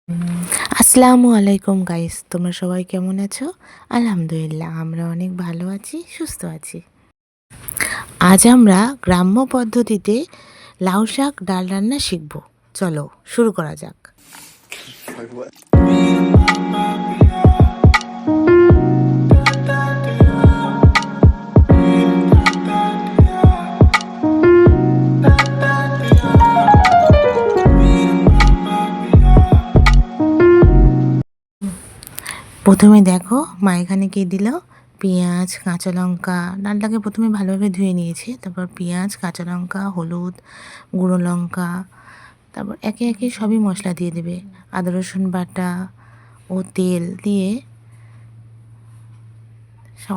আসসালামু আলাইকুম গাইস, তোমরা সবাই কেমন আছো? আলহামদুলিল্লাহ আমরা অনেক ভালো আছি, সুস্থ আছি। আজ আমরা গ্রাম্য পদ্ধতিতে লাউ শাক ডাল রান্না শিখব। চলো শুরু করা যাক। প্রথমে দেখো মা এখানে কি দিল, পেঁয়াজ, কাঁচা লঙ্কা। ডালটাকে প্রথমে ভালোভাবে ধুয়ে নিয়েছি, তারপর পেঁয়াজ, কাঁচা লঙ্কা, হলুদ, গুঁড়ো লঙ্কা, তারপর একে একে সবই মশলা দিয়ে দেবে। আদা রসুন বাটা ও তেল দিয়ে,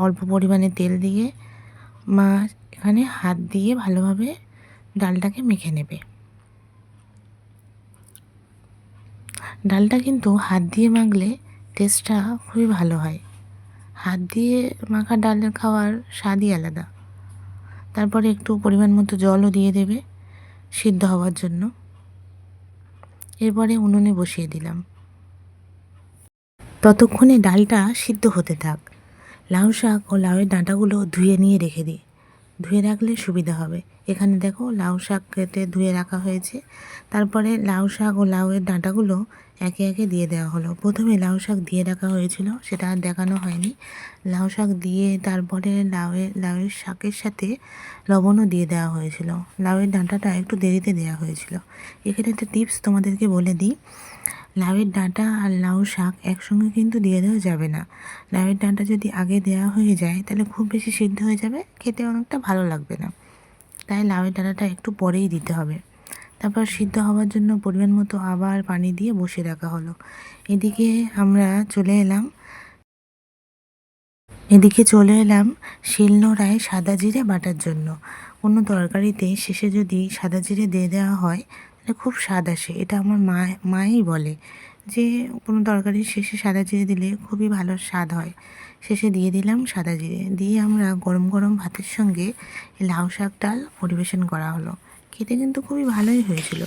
অল্প পরিমাণে তেল দিয়ে মা এখানে হাত দিয়ে ভালোভাবে ডালটাকে মেখে নেবে। ডালটা কিন্তু হাত দিয়ে মাখলে টেস্টটা খুবই ভালো হয়। হাত দিয়ে মাখা ডালের খাওয়ার স্বাদই আলাদা। তারপরে একটু পরিমাণ মতো জলও দিয়ে দেবে সিদ্ধ হওয়ার জন্য। এরপরে উনুনে বসিয়ে দিলাম। ততক্ষণে ডালটা সিদ্ধ হতে থাক। লাউ শাক ও লাউয়ের ডাঁটাগুলো ধুয়ে নিয়ে রেখে দিই, ধুয়ে রাখলে সুবিধা হবে। এখানে দেখো লাউ শাক কেটে ধুয়ে রাখা হয়েছে। তারপরে লাউ শাক ও লাউয়ের ডাঁটাগুলো একে একে দিয়ে দেওয়া হলো। প্রথমে লাউ শাক দিয়ে রাখা হয়েছিল, সেটা আর দেখানো হয়নি। লাউ শাক দিয়ে তারপরে লাউয়ের শাকের সাথে লবণও দিয়ে দেওয়া হয়েছিল। লাউয়ের ডাঁটাটা একটু দেরিতে দেওয়া হয়েছিল। এখানে একটা টিপস তোমাদেরকে বলে দিই, লাউয়ের ডাঁটা আর লাউ শাক একসঙ্গে কিন্তু দিয়ে দেওয়া যাবে না। লাউয়ের ডাঁটা যদি আগে দেওয়া হয়ে যায় তাহলে খুব বেশি সিদ্ধ হয়ে যাবে, খেতে অনেকটা ভালো লাগবে না। তাই লাউয়ের ডাঁটাটা একটু পরেই দিতে হবে। তারপর সিদ্ধ হওয়ার জন্য পরিমাণ মতো আবার পানি দিয়ে বসিয়ে রাখা হলো। এদিকে আমরা চলে এলাম শিলনোড়ায় সাদা জিরে বাটার জন্য। কোনো তরকারিতে শেষে যদি সাদা জিরে দিয়ে দেওয়া হয় তাহলে খুব স্বাদ আসে। এটা আমার মাই বলে যে কোনো তরকারির শেষে সাদা জিরে দিলে খুবই ভালো স্বাদ হয়। শেষে দিয়ে দিলাম সাদা জিরে, দিয়ে আমরা গরম গরম ভাতের সঙ্গে লাউ শাক ডাল পরিবেশন করা হলো। খেতে কিন্তু খুবই ভালোই হয়েছিল।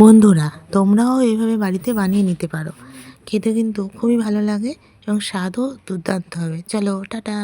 বন্ধুরা, তোমরাও এইভাবে বাড়িতে বানিয়ে নিতে পারো। খেতে কিন্তু খুবই ভালো লাগে এবং স্বাদও দুর্দান্ত হবে। চলো টাটা।